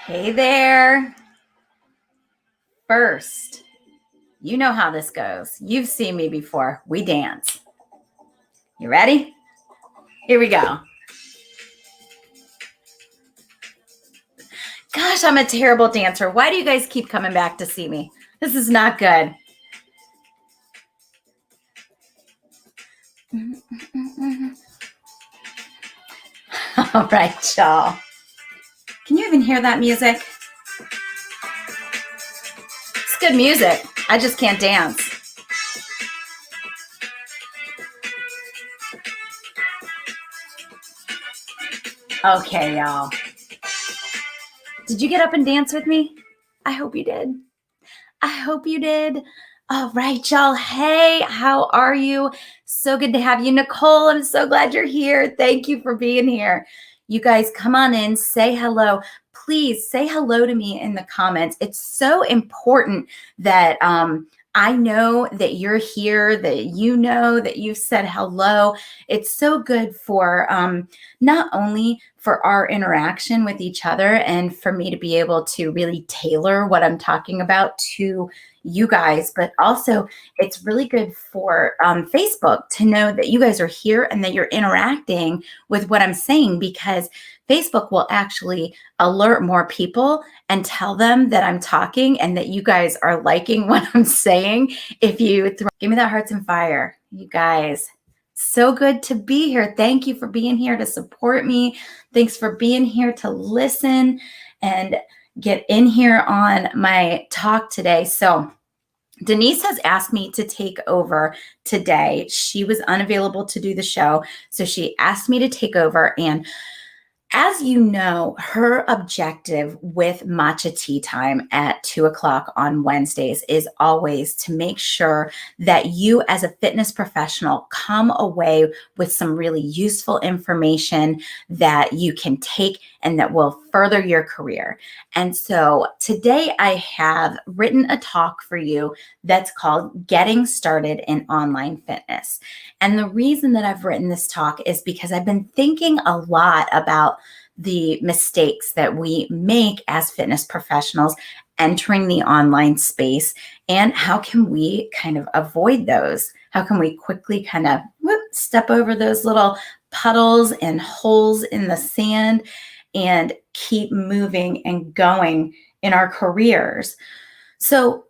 Hey there. First, you know how this goes. You've seen me before. We dance. You ready? Here we go. Gosh, I'm a terrible dancer. Why do you guys keep coming back to see me? This is not good. All right, y'all. Can you even hear that music? It's good music. I just can't dance. Okay, y'all. Did you get up and dance with me? I hope you did. I hope you did. All right, y'all. Hey, how are you? So good to have you. Nicole, I'm so glad you're here. Thank you for being here. You guys come on in, say hello. Please say hello to me in the comments. It's so important that I know that you're here, that you know that you've said hello. It's so good for not only for our interaction with each other and for me to be able to really tailor what I'm talking about to you guys, but also it's really good for Facebook to know that you guys are here and that you're interacting with what I'm saying, because Facebook will actually alert more people and tell them that I'm talking and that you guys are liking what I'm saying. If you give me that hearts and fire, you guys. So good to be here. Thank you for being here to support me. Thanks for being here to listen and get in here on my talk today. So Denise has asked me to take over today. She was unavailable to do the show, so she asked me to take over. And as you know, her objective with Matcha Tea Time at 2:00 on Wednesdays is always to make sure that you as a fitness professional come away with some really useful information that you can take and that will further your career. And so today I have written a talk for you that's called Getting Started in Online Fitness. And the reason that I've written this talk is because I've been thinking a lot about the mistakes that we make as fitness professionals entering the online space, and how can we kind of avoid those? How can we quickly kind of step over those little puddles and holes in the sand and keep moving and going in our careers? So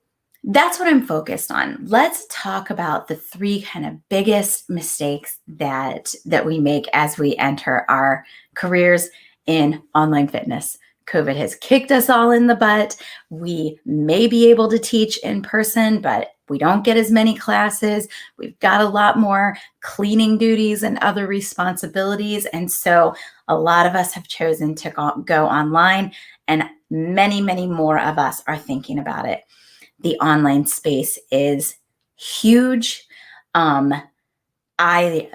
that's what I'm focused on. Let's talk about the three kind of biggest mistakes that we make as we enter our careers in online fitness. COVID has kicked us all in the butt. We may be able to teach in person, but we don't get as many classes. We've got a lot more cleaning duties and other responsibilities. And so a lot of us have chosen to go online, and many, many more of us are thinking about it. The online space is huge. I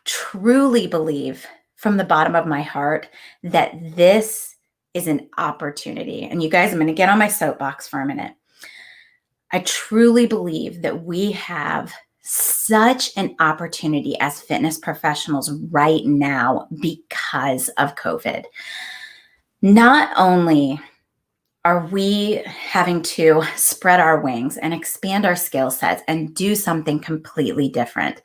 truly believe from the bottom of my heart that this is an opportunity. And you guys, I'm going to get on my soapbox for a minute. I truly believe that we have such an opportunity as fitness professionals right now because of COVID. Not only are we having to spread our wings and expand our skill sets and do something completely different,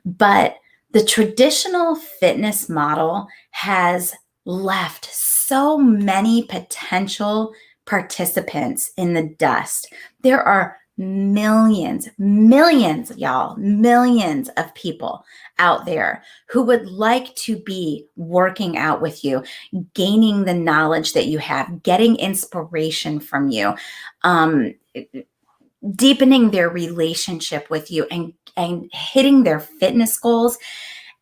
but the traditional fitness model has left so many potential participants in the dust. There are millions of people out there who would like to be working out with you, gaining the knowledge that you have, getting inspiration from you, deepening their relationship with you, and hitting their fitness goals.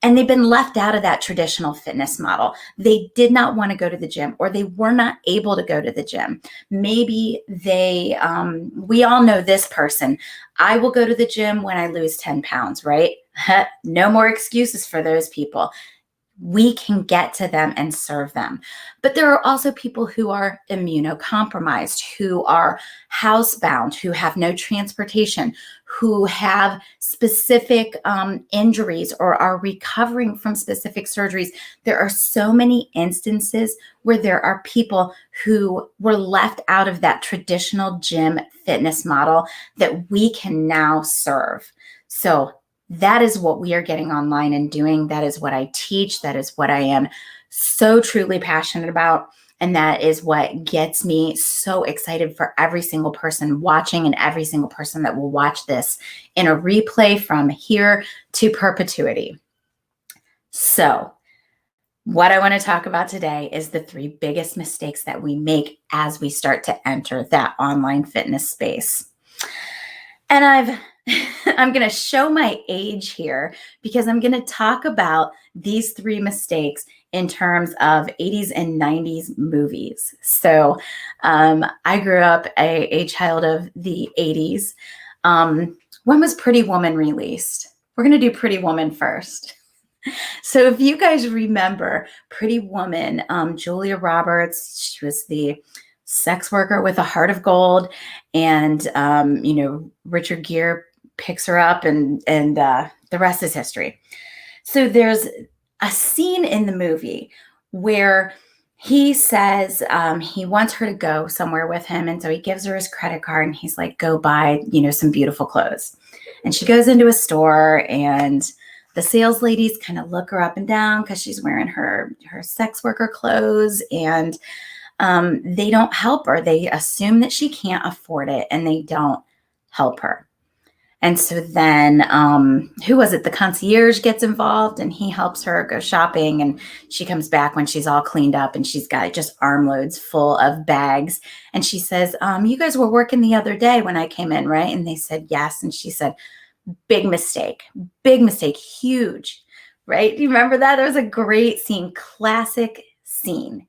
And they've been left out of that traditional fitness model. They did not want to go to the gym, or they were not able to go to the gym. Maybe we all know this person. I will go to the gym when I lose 10 pounds, right? No more excuses for those people. we can get to them and serve them. But there are also people who are immunocompromised, who are housebound, who have no transportation, who have specific injuries or are recovering from specific surgeries. There are so many instances where there are people who were left out of that traditional gym fitness model that we can now serve. So that is what we are getting online and doing. That is what I teach. That is what I am so truly passionate about. And that is what gets me so excited for every single person watching and every single person that will watch this in a replay from here to perpetuity. So, what I want to talk about today is the 3 biggest mistakes that we make as we start to enter that online fitness space. And I'm going to show my age here because I'm going to talk about these 3 mistakes in terms of 80s and 90s movies. So I grew up a child of the 80s. When was Pretty Woman released? We're going to do Pretty Woman first. So if you guys remember Pretty Woman, Julia Roberts, she was the sex worker with a heart of gold, and Richard Gere picks her up, and the rest is history. So there's a scene in the movie where he says he wants her to go somewhere with him, and so he gives her his credit card, and he's like, go buy some beautiful clothes. And she goes into a store, and the sales ladies kind of look her up and down because she's wearing her sex worker clothes, and they don't help her. They assume that she can't afford it, and they don't help her. And so then, who was it? The concierge gets involved, and he helps her go shopping, and she comes back when she's all cleaned up, and she's got just armloads full of bags. And she says, you guys were working the other day when I came in, right? And they said, yes. And she said, big mistake, huge, right? Do you remember that? There was a great scene, classic scene.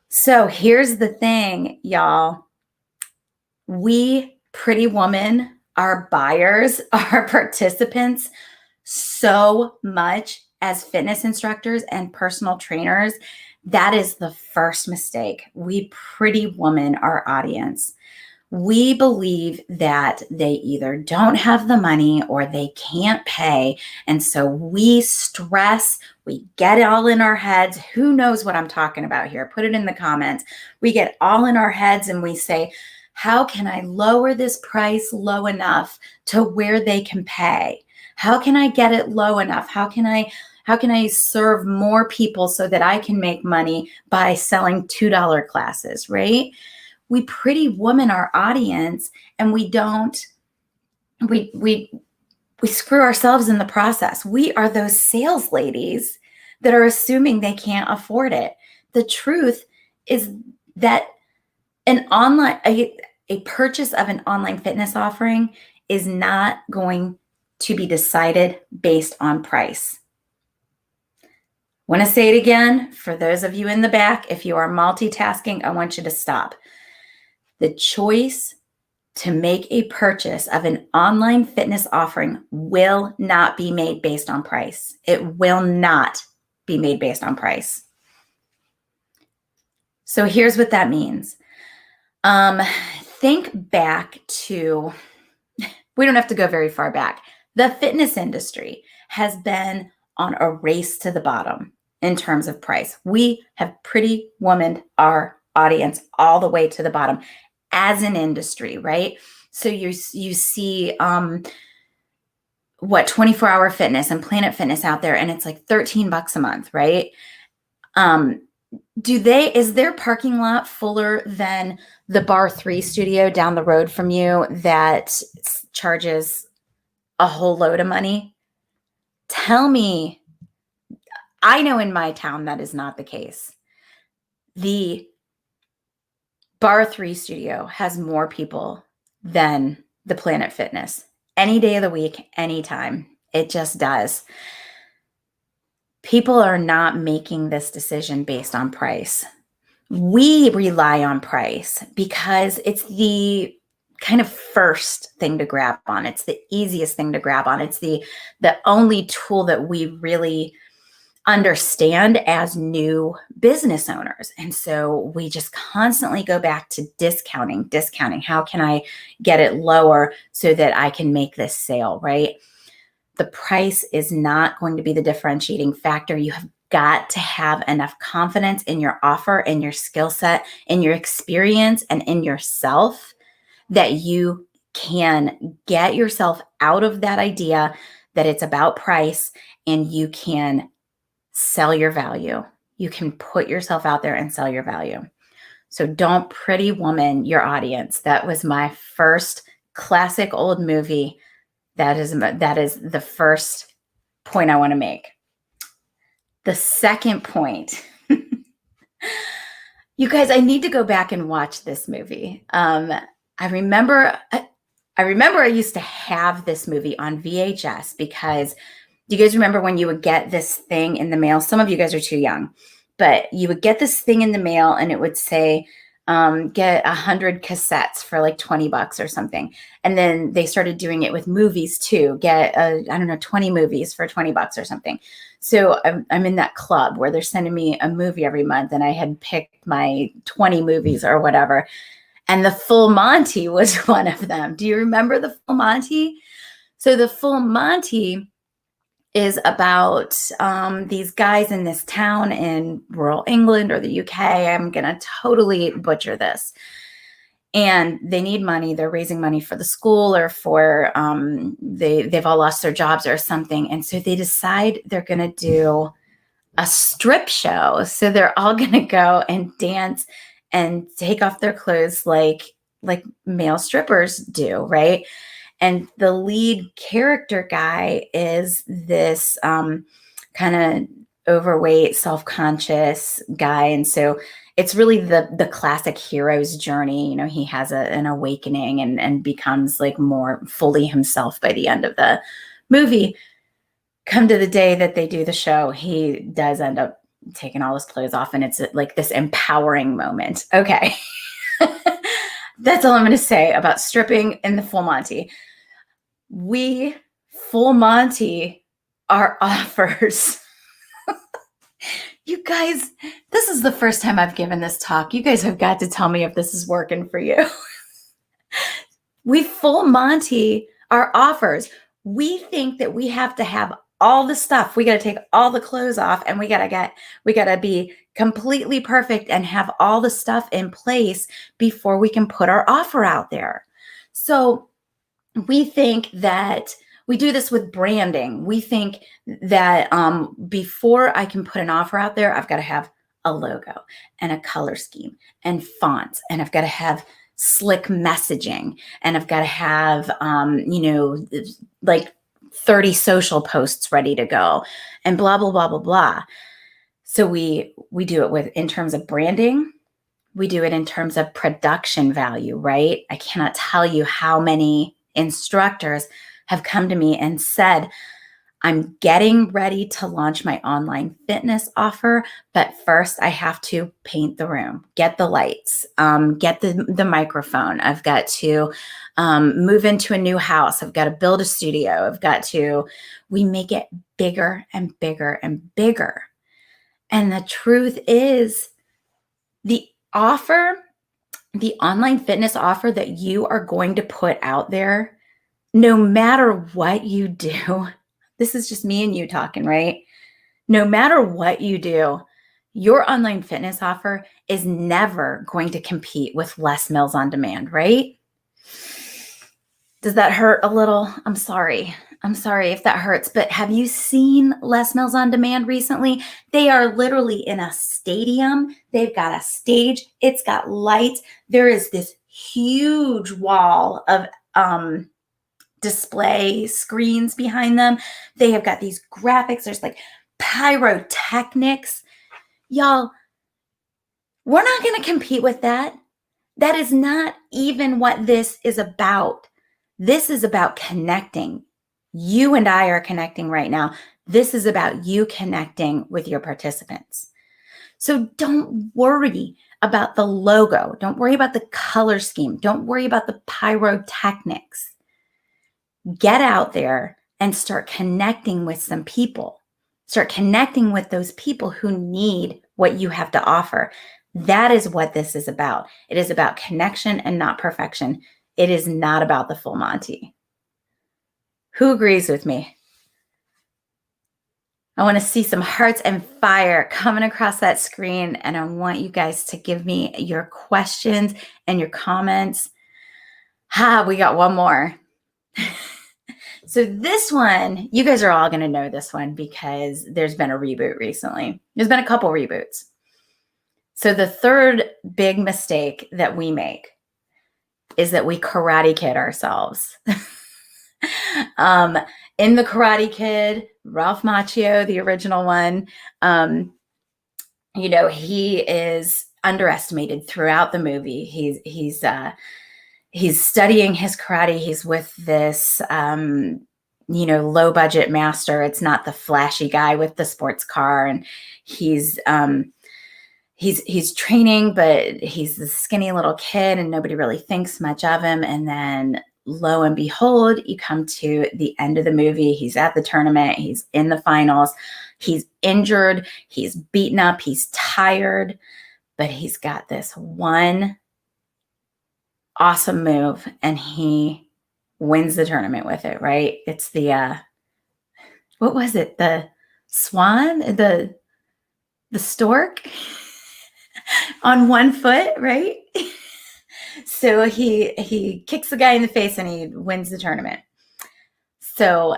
So here's the thing, y'all. We, Pretty Woman, our buyers, our participants, so much as fitness instructors and personal trainers, that is the first mistake. We Pretty Woman our audience. We believe that they either don't have the money or they can't pay. And so we stress, we get it all in our heads. Who knows what I'm talking about here? Put it in the comments. We get all in our heads and we say, how can I lower this price low enough to where they can pay? How can I get it low enough? How can I serve more people so that I can make money by selling $2 classes, right? We Pretty Woman our audience, and we screw ourselves in the process. We are those sales ladies that are assuming they can't afford it. The truth is that a purchase of an online fitness offering is not going to be decided based on price. Want to say it again for those of you in the back. If you are multitasking, I want you to stop. The choice to make a purchase of an online fitness offering will not be made based on price. It will not be made based on price. So here's what that means. Think back to, we don't have to go very far back. The fitness industry has been on a race to the bottom in terms of price. We have Pretty Woman our audience all the way to the bottom as an industry, right? So you see 24-hour fitness and Planet Fitness out there, and it's like $13 a month, right? Is their parking lot fuller than the Bar 3 studio down the road from you that charges a whole load of money? Tell me. I know in my town that is not the case. The Bar 3 studio has more people than the Planet Fitness. Any day of the week, anytime. It just does. People are not making this decision based on price. We rely on price because it's the kind of first thing to grab on. It's the easiest thing to grab on. It's the only tool that we really understand as new business owners. And so we just constantly go back to discounting. How can I get it lower so that I can make this sale, right? The price is not going to be the differentiating factor. You have got to have enough confidence in your offer, in your skill set, in your experience, and in yourself that you can get yourself out of that idea that it's about price, and you can sell your value. You can put yourself out there and sell your value. So don't Pretty Woman your audience. That was my first classic old movie. That is the first point I want to make. The second point, you guys, I need to go back and watch this movie. I remember I used to have this movie on VHS because do you guys remember when you would get this thing in the mail? Some of you guys are too young, but you would get this thing in the mail and it would say, get 100 cassettes for like $20 or something. And then they started doing it with movies too. Get, 20 movies for $20 or something. So I'm in that club where they're sending me a movie every month, and I had picked my 20 movies or whatever. And the Full Monty was one of them. Do you remember the Full Monty? So the Full Monty is about these guys in this town in rural England or the UK. I'm going to totally butcher this. And they need money. They're raising money for the school or for, they've all lost their jobs or something. And so they decide they're going to do a strip show. So they're all going to go and dance and take off their clothes like male strippers do, right? And the lead character guy is this kind of overweight, self-conscious guy. And so it's really the classic hero's journey. You know, he has an awakening and becomes like more fully himself by the end of the movie. Come to the day that they do the show, he does end up taking all his clothes off, and it's like this empowering moment. Okay. That's all I'm going to say about stripping in the Full Monty. We Full Monty our offers. You guys, this is the first time I've given this talk. You guys have got to tell me if this is working for you. We Full Monty our offers. We think that we have to have all the stuff. We got to take all the clothes off, and we got to be completely perfect and have all the stuff in place before we can put our offer out there. So we think that we do this with branding. We think that before I can put an offer out there, I've got to have a logo and a color scheme and fonts, and I've got to have slick messaging, and I've got to have, like 30 social posts ready to go, and blah, blah, blah, blah, blah. So we do it in terms of branding. We do it in terms of production value, right? I cannot tell you how many instructors have come to me and said, I'm getting ready to launch my online fitness offer, but first I have to paint the room, get the lights, get the microphone. I've got to move into a new house. I've got to build a studio. We make it bigger and bigger and bigger. And the truth is, the online fitness offer that you are going to put out there, no matter what you do, this is just me and you talking, right? No matter what you do, your online fitness offer is never going to compete with Les Mills on Demand, right? Does that hurt a little? I'm sorry if that hurts, but have you seen Les Mills on Demand recently? They are literally in a stadium. They've got a stage. It's got lights. There is this huge wall of display screens behind them. They have got these graphics. There's like pyrotechnics. Y'all, we're not going to compete with that. That is not even what this is about. This is about connecting. You and I are connecting right now. This is about you connecting with your participants. So don't worry about the logo. Don't worry about the color scheme. Don't worry about the pyrotechnics. Get out there and start connecting with some people. Start connecting with those people who need what you have to offer. That is what this is about. It is about connection and not perfection. It is not about the full Monty. Who agrees with me? I want to see some hearts and fire coming across that screen, and I want you guys to give me your questions and your comments. We got one more. So this one, you guys are all going to know this one because there's been a reboot recently. There's been a couple reboots. So the third big mistake that we make is that we Karate Kid ourselves. In the Karate Kid, Ralph Macchio, the original one, he is underestimated throughout the movie. He's studying his karate. He's with this, low budget master. It's not the flashy guy with the sports car. And he's training, but he's the skinny little kid and nobody really thinks much of him. And then lo and behold, you come to the end of the movie. He's at the tournament. He's in the finals. He's injured. He's beaten up. He's tired, but he's got this one awesome move and he wins the tournament with it, right? It's the, what was it? The swan, the stork on one foot, right? So he kicks the guy in the face and he wins the tournament. So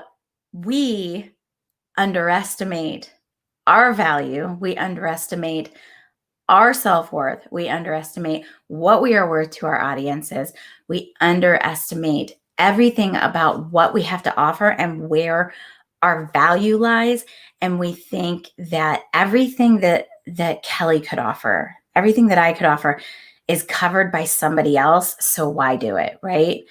we underestimate our value. We underestimate our self-worth. We underestimate what we are worth to our audiences. We underestimate everything about what we have to offer and where our value lies. And we think that everything that Kelly could offer, everything that I could offer is covered by somebody else. So why do it, right?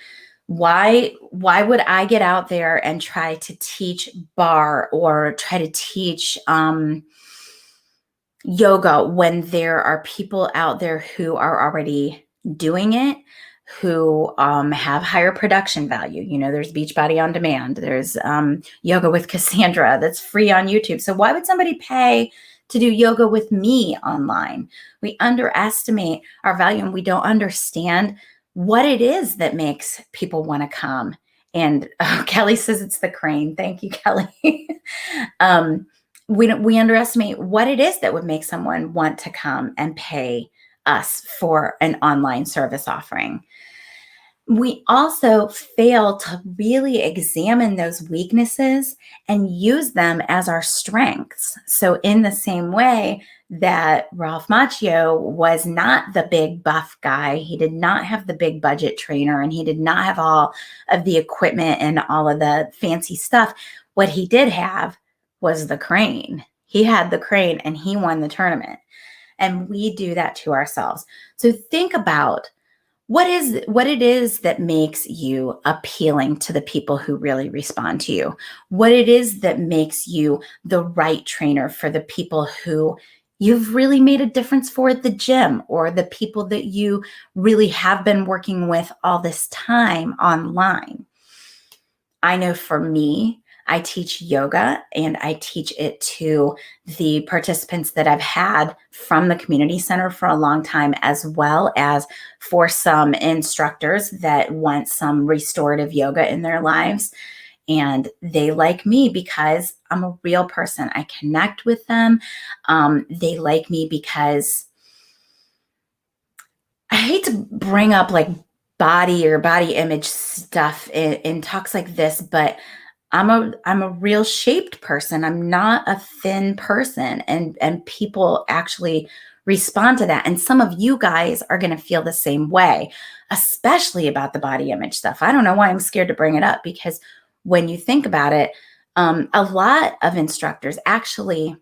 Why would I get out there and try to teach bar or try to teach yoga when there are people out there who are already doing it, who have higher production value? There's Beachbody on Demand. There's Yoga with Cassandra that's free on YouTube. So why would somebody pay to do yoga with me online? We underestimate our value and we don't understand what it is that makes people want to come. And Kelly says it's the crane. Thank you, Kelly. We underestimate what it is that would make someone want to come and pay us for an online service offering. We also fail to really examine those weaknesses and use them as our strengths. So in the same way that Ralph Macchio was not the big buff guy, he did not have the big budget trainer, and he did not have all of the equipment and all of the fancy stuff. What he did have was the crane. He had the crane and he won the tournament. And we do that to ourselves. So think about what it is that makes you appealing to the people who really respond to you. What it is that makes you the right trainer for the people who you've really made a difference for at the gym, or the people that you really have been working with all this time online. I know for me, I teach yoga and I teach it to the participants that I've had from the community center for a long time, as well as for some instructors that want some restorative yoga in their lives. And they like me because I'm a real person. I connect with them. They like me because I hate to bring up like body or body image stuff in talks like this, but I'm a real shaped person. I'm not a thin person, and people actually respond to that. And some of you guys are going to feel the same way, especially about the body image stuff. I don't know why I'm scared to bring it up, because when you think about it, a lot of instructors actually,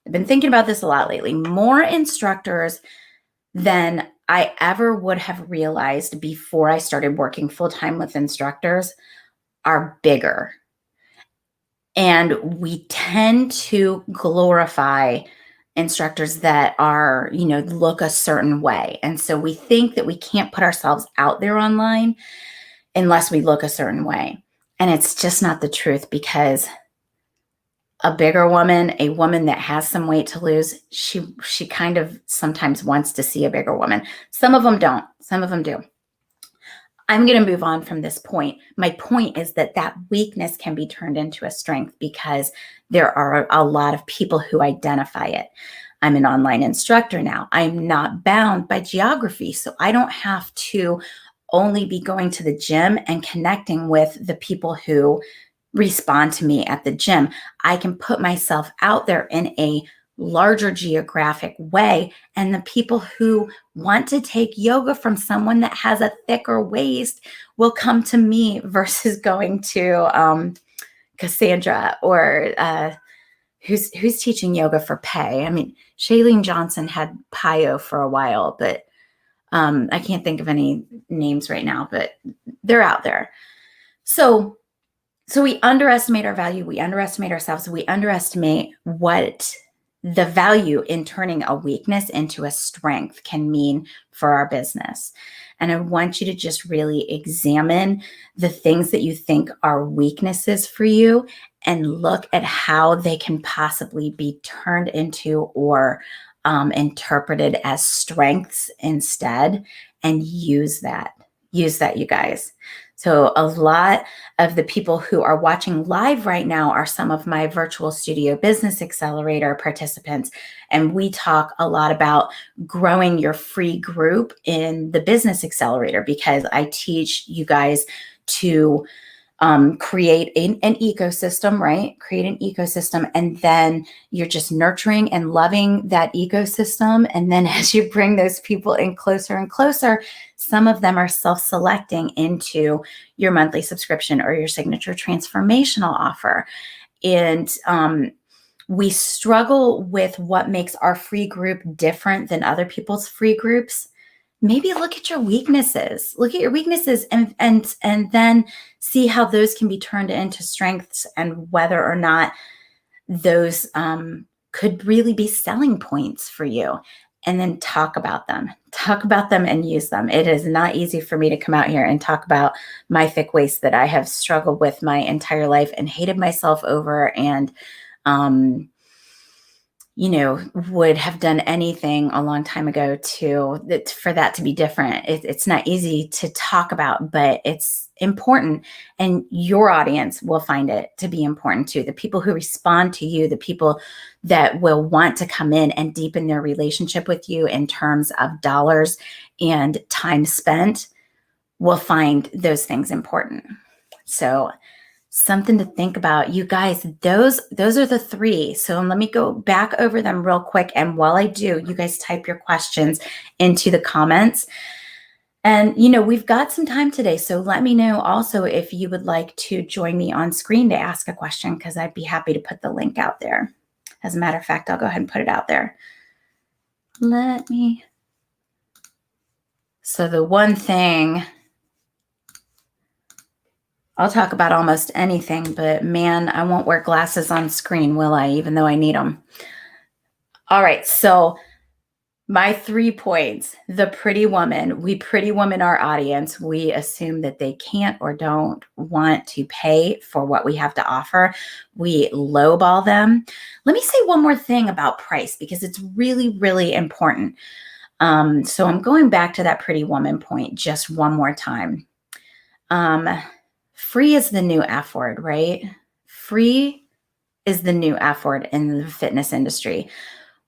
I've been thinking about this a lot lately, more instructors than I ever would have realized before I started working full-time with instructors are bigger. And we tend to glorify instructors that are, look a certain way. And so we think that we can't put ourselves out there online unless we look a certain way. And it's just not the truth, because a bigger woman, a woman that has some weight to lose, she kind of sometimes wants to see a bigger woman. Some of them don't. Some of them do. I'm going to move on from this point. My point is that that weakness can be turned into a strength because there are a lot of people who identify it. I'm an online instructor now. I'm not bound by geography, so I don't have to only be going to the gym and connecting with the people who respond to me at the gym. I can put myself out there in a larger geographic way, and the people who want to take yoga from someone that has a thicker waist will come to me versus going to Cassandra or who's teaching yoga for pay. I mean, Shailene Johnson had Pio for a while, but I can't think of any names right now, but they're out there. So we underestimate our value, we underestimate ourselves, we underestimate what the value in turning a weakness into a strength can mean for our business. And I want you to just really examine the things that you think are weaknesses for you and look at how they can possibly be turned into or interpreted as strengths instead, and use that, you guys. So a lot of the people who are watching live right now are some of my virtual studio business accelerator participants. And we talk a lot about growing your free group in the business accelerator because I teach you guys to create an ecosystem, right? Create an ecosystem. And then you're just nurturing and loving that ecosystem. And then as you bring those people in closer and closer, some of them are self-selecting into your monthly subscription or your signature transformational offer. And we struggle with what makes our free group different than other people's free groups. Maybe look at your weaknesses. Look at your weaknesses and then see how those can be turned into strengths and whether or not those could really be selling points for you. And then talk about them and use them. It is not easy for me to come out here and talk about my thick waist that I have struggled with my entire life and hated myself over and would have done anything a long time ago for that to be different. It's not easy to talk about, but it's important. And your audience will find it to be important too. The people who respond to you, the people that will want to come in and deepen their relationship with you in terms of dollars and time spent will find those things important. So something to think about. You guys, those are the three. So let me go back over them real quick. And while I do, you guys type your questions into the comments. And, we've got some time today. So let me know also if you would like to join me on screen to ask a question, because I'd be happy to put the link out there. As a matter of fact, I'll go ahead and put it out there. So the one thing, I'll talk about almost anything, but man, I won't wear glasses on screen, will I? Even though I need them. All right. So my 3 points, the pretty woman. We pretty woman our audience. We assume that they can't or don't want to pay for what we have to offer. We lowball them. Let me say one more thing about price because it's really, really important. So I'm going back to that pretty woman point just one more time. Free is the new F word, right? Free is the new F word in the fitness industry.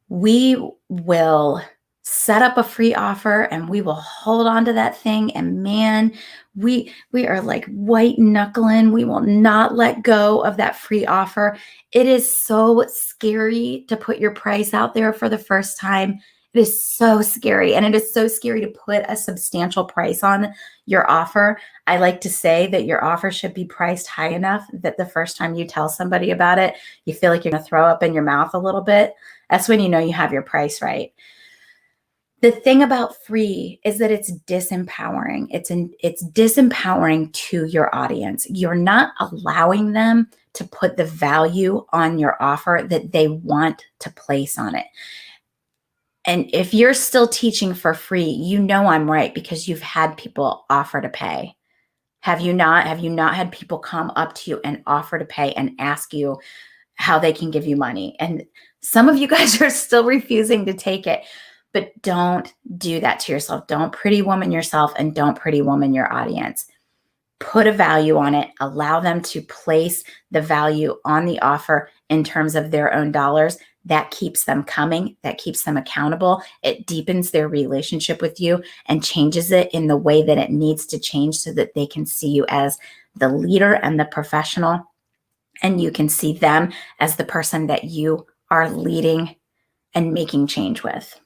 We will set up a free offer and we will hold on to that thing. And man, we are like white knuckling. We will not let go of that free offer. It is so scary to put your price out there for the first time. It is so scary. And it is so scary to put a substantial price on your offer. I like to say that your offer should be priced high enough that the first time you tell somebody about it, you feel like you're going to throw up in your mouth a little bit. That's when you know you have your price right. The thing about free is that it's disempowering. It's disempowering to your audience. You're not allowing them to put the value on your offer that they want to place on it. And if you're still teaching for free, you know I'm right because you've had people offer to pay. Have you not? Have you not had people come up to you and offer to pay and ask you how they can give you money. And some of you guys are still refusing to take it, but don't do that to yourself. Don't pretty woman yourself, and don't pretty woman your audience. Put a value on it. Allow them to place the value on the offer in terms of their own dollars. That keeps them coming. That keeps them accountable. It deepens their relationship with you and changes it in the way that it needs to change so that they can see you as the leader and the professional, and you can see them as the person that you are leading and making change with.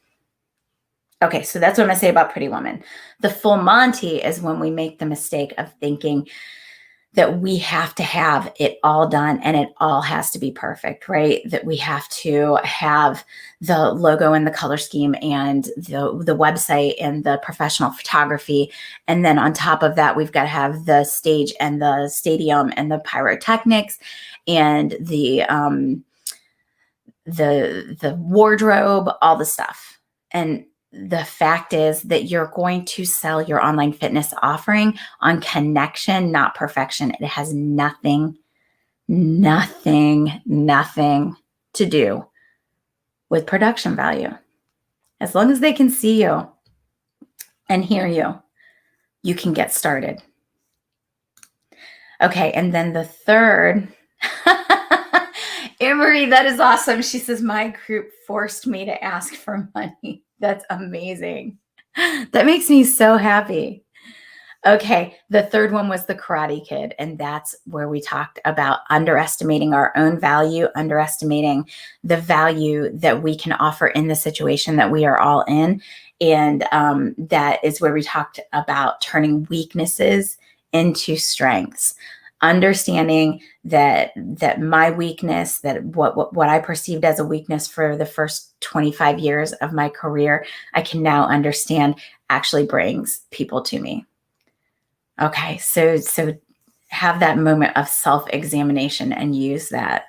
Okay, so that's what I'm going to say about Pretty Woman. The full Monty is when we make the mistake of thinking that we have to have it all done and it all has to be perfect, right? That we have to have the logo and the color scheme and the website and the professional photography. And then on top of that, we've got to have the stage and the stadium and the pyrotechnics and the wardrobe, all the stuff. And the fact is that you're going to sell your online fitness offering on connection, not perfection. It has nothing to do with production value. As long as they can see you and hear you, you can get started. Okay, and then the third, Emery, that is awesome. She says, my group forced me to ask for money. That's amazing. That makes me so happy. Okay, the third one was the Karate Kid, and that's where we talked about underestimating our own value, underestimating the value that we can offer in the situation that we are all in. And that is where we talked about turning weaknesses into strengths. Understanding that my weakness, that what I perceived as a weakness for the first 25 years of my career, I can now understand actually brings people to me. Okay, so have that moment of self-examination and use that.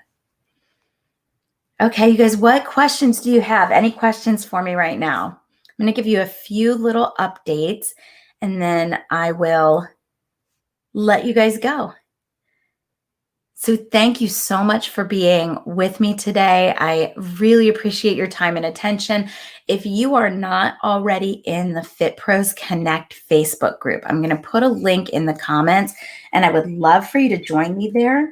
Okay, you guys, what questions do you have? Any questions for me right now? I'm going to give you a few little updates, and then I will let you guys go. So thank you so much for being with me today. I really appreciate your time and attention. If you are not already in the Fit Pros Connect Facebook group, I'm going to put a link in the comments, and I would love for you to join me there.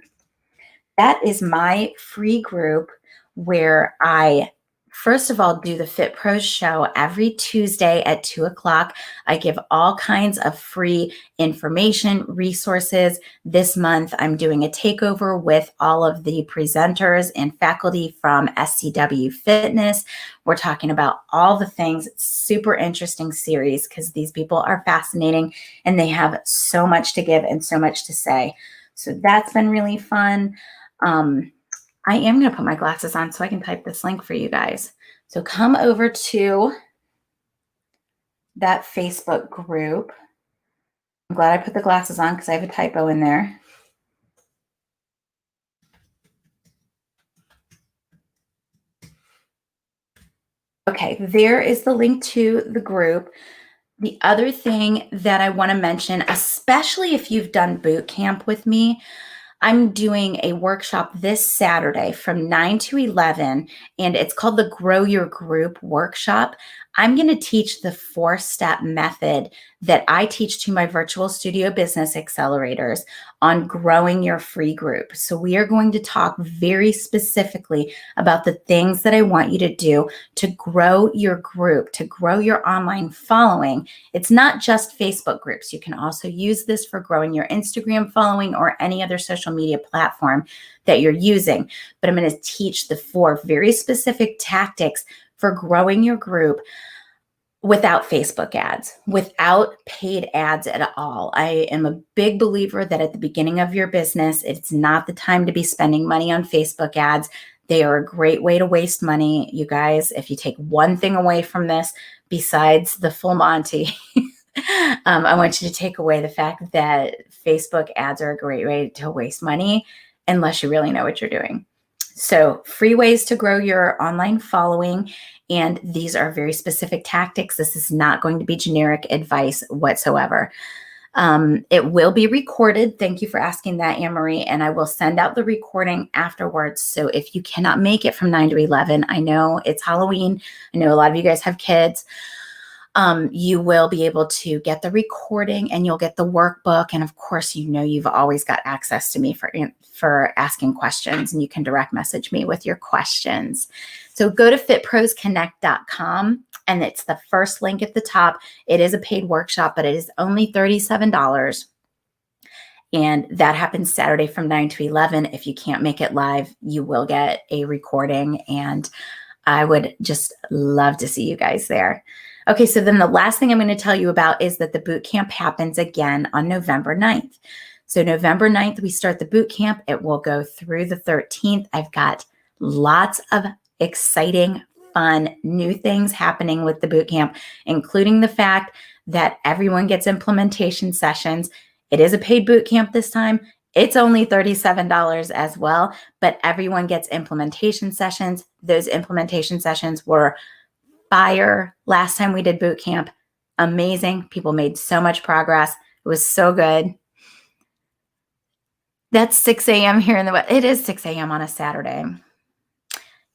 That is my free group where I, first of all, do the Fit Pros show every Tuesday at 2:00. I give all kinds of free information, resources. This month, I'm doing a takeover with all of the presenters and faculty from SCW Fitness. We're talking about all the things. It's a super interesting series because these people are fascinating and they have so much to give and so much to say. So that's been really fun. I am going to put my glasses on so I can type this link for you guys. So come over to that Facebook group. I'm glad I put the glasses on because I have a typo in there. Okay, there is the link to the group. The other thing that I want to mention, especially if you've done boot camp with me, I'm doing a workshop this Saturday from 9 to 11, and it's called the Grow Your Group Workshop. I'm going to teach the 4-step method that I teach to my virtual studio business accelerators on growing your free group. So we are going to talk very specifically about the things that I want you to do to grow your group, to grow your online following. It's not just Facebook groups. You can also use this for growing your Instagram following or any other social media platform that you're using. But I'm going to teach the 4 very specific tactics for growing your group without Facebook ads, without paid ads at all. I am a big believer that at the beginning of your business, it's not the time to be spending money on Facebook ads. They are a great way to waste money. You guys, if you take one thing away from this, besides the full Monty, I want you to take away the fact that Facebook ads are a great way to waste money unless you really know what you're doing. So free ways to grow your online following. And these are very specific tactics. This is not going to be generic advice whatsoever. It will be recorded. Thank you for asking that, Anne Marie. And I will send out the recording afterwards. So if you cannot make it from 9 to 11, I know it's Halloween. I know a lot of you guys have kids. You will be able to get the recording and you'll get the workbook. And of course, you know, you've always got access to me for asking questions, and you can direct message me with your questions. So go to fitprosconnect.com, and it's the first link at the top. It is a paid workshop, but it is only $37. And that happens Saturday from 9 to 11. If you can't make it live, you will get a recording, and I would just love to see you guys there. Okay, so then the last thing I'm going to tell you about is that the boot camp happens again on November 9th. So November 9th, we start the boot camp. It will go through the 13th. I've got lots of exciting, fun, new things happening with the boot camp, including the fact that everyone gets implementation sessions. It is a paid boot camp this time. It's only $37 as well, but everyone gets implementation sessions. Those implementation sessions were fire last time we did boot camp. Amazing. People made so much progress. It was so good. That's 6 a.m. here in the West. It is 6 a.m. on a Saturday.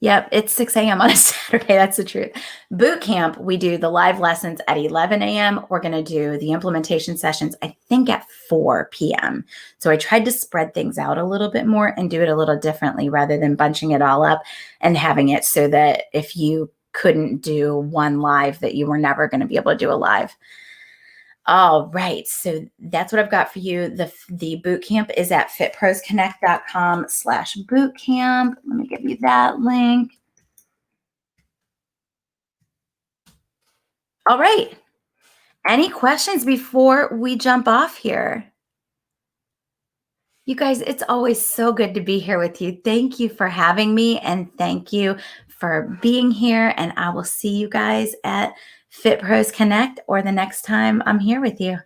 Yep, it's 6 a.m. on a Saturday. That's the truth. Boot camp, we do the live lessons at 11 a.m. We're going to do the implementation sessions, I think, at 4 p.m. So I tried to spread things out a little bit more and do it a little differently rather than bunching it all up and having it so that if you couldn't do one live, that you were never going to be able to do a live. All right. So that's what I've got for you. The boot camp is at fitprosconnect.com/bootcamp. Let me give you that link. All right. Any questions before we jump off here? You guys, it's always so good to be here with you. Thank you for having me, and thank you for being here. And I will see you guys at Fit Pros Connect or the next time I'm here with you.